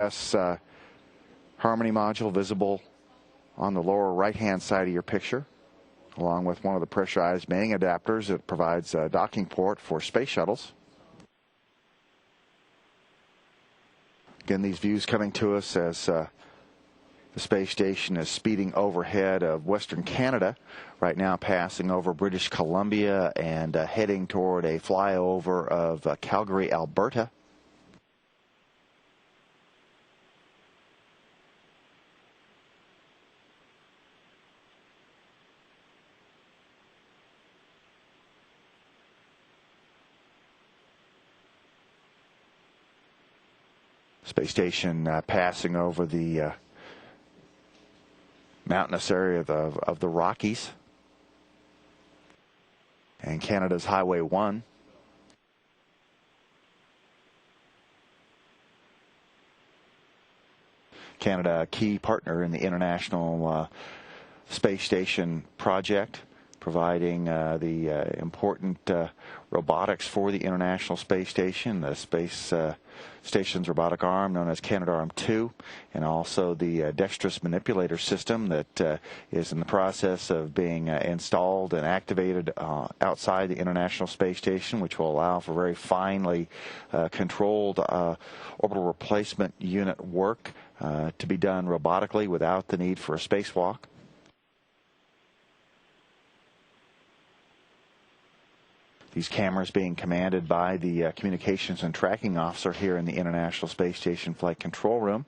Harmony module visible on the lower right-hand side of your picture, along with one of the pressurized mating adapters that provides a docking port for space shuttles. Again, these views coming to us as the space station is speeding overhead of Western Canada, right now passing over British Columbia and heading toward a flyover of Calgary, Alberta. Space station passing over the mountainous area of the Rockies and Canada's Highway 1. Canada, a key partner in the International Space Station project, providing the important robotics for the International Space Station, the Space Station's robotic arm known as Canadarm2, and also the dexterous manipulator system that is in the process of being installed and activated outside the International Space Station, which will allow for very finely controlled orbital replacement unit work to be done robotically without the need for a spacewalk. These cameras being commanded by the Communications and Tracking Officer here in the International Space Station Flight Control Room,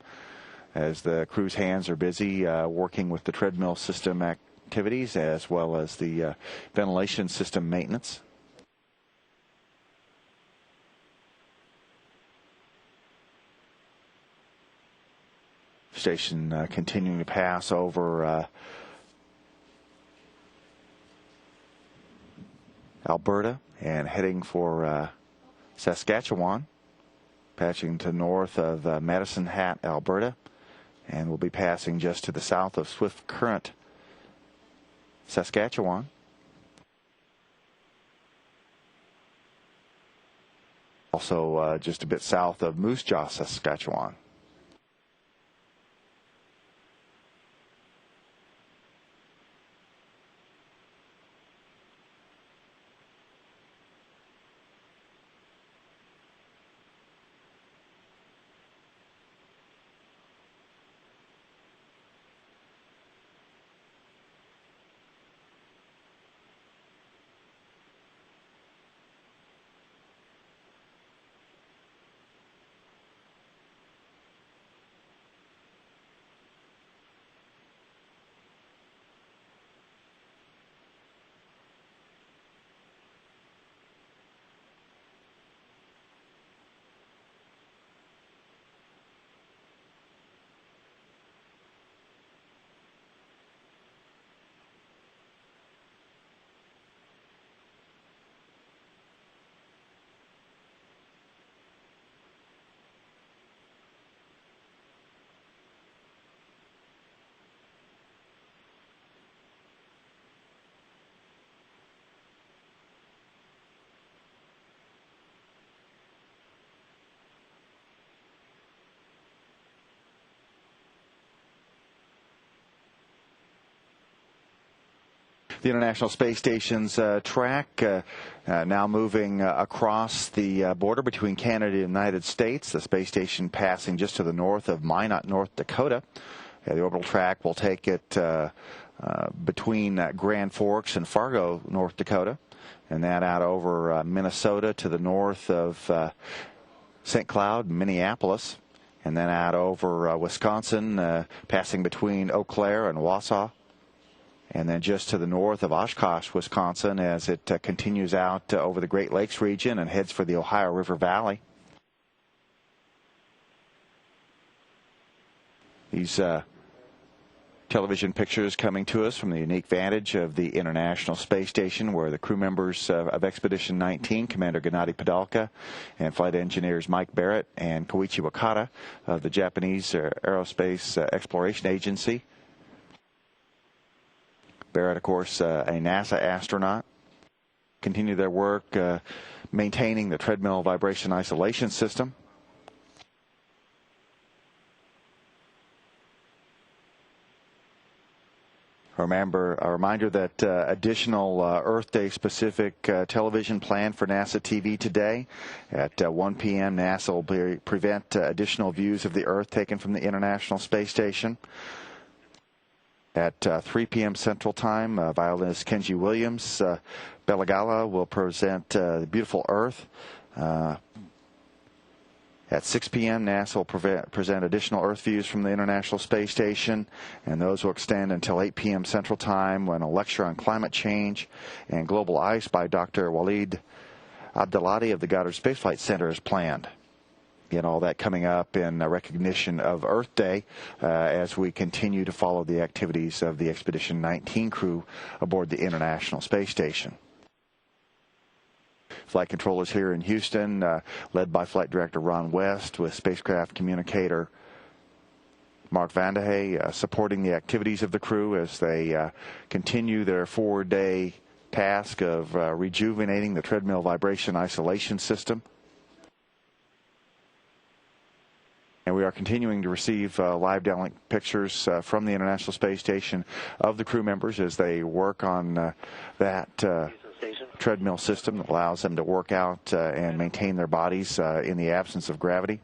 as the crew's hands are busy working with the treadmill system activities as well as the ventilation system maintenance. Station continuing to pass over Alberta and heading for Saskatchewan, patching to north of Medicine Hat, Alberta, and we'll be passing just to the south of Swift Current, Saskatchewan. Also just a bit south of Moose Jaw, Saskatchewan. The International Space Station's track now moving across the border between Canada and the United States. The space station passing just to the north of Minot, North Dakota. The orbital track will take it between Grand Forks and Fargo, North Dakota, and that out over Minnesota to the north of St. Cloud, Minneapolis, and then out over Wisconsin, passing between Eau Claire and Wausau. And then just to the north of Oshkosh, Wisconsin, as it continues out over the Great Lakes region and heads for the Ohio River Valley. These television pictures coming to us from the unique vantage of the International Space Station, where the crew members of Expedition 19, Commander Gennady Padalka, and flight engineers Mike Barrett and Koichi Wakata of the Japanese Aerospace Exploration Agency. Barrett, of course, a NASA astronaut, continue their work maintaining the treadmill vibration isolation system. A reminder that additional Earth Day specific television planned for NASA TV today. At 1 p.m., NASA will prevent additional views of the Earth taken from the International Space Station. At 3 p.m. Central Time, violinist Kenji Williams Belagala will present The Beautiful Earth. At 6 p.m., NASA will present additional Earth views from the International Space Station, and those will extend until 8 p.m. Central Time, when a lecture on climate change and global ice by Dr. Walid Abdelhadi of the Goddard Space Flight Center is planned. Again, all that coming up in recognition of Earth Day as we continue to follow the activities of the Expedition 19 crew aboard the International Space Station. Flight controllers here in Houston, led by Flight Director Ron West, with spacecraft communicator Mark Vandehay supporting the activities of the crew as they continue their 4-day task of rejuvenating the treadmill vibration isolation system. And we are continuing to receive live downlink pictures from the International Space Station of the crew members as they work on that treadmill system that allows them to work out and maintain their bodies in the absence of gravity.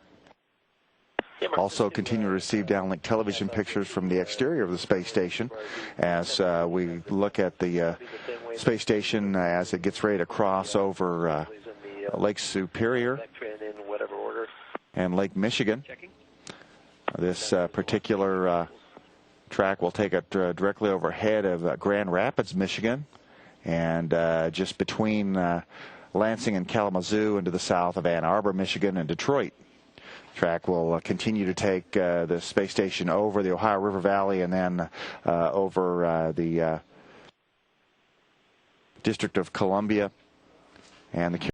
Also continue to receive downlink television pictures from the exterior of the space station as we look at the space station as it gets ready to cross over Lake Superior and Lake Michigan. This particular track will take it directly overhead of Grand Rapids, Michigan, and just between Lansing and Kalamazoo, and to the south of Ann Arbor, Michigan, and Detroit. Track will continue to take the space station over the Ohio River Valley and then over the District of Columbia and the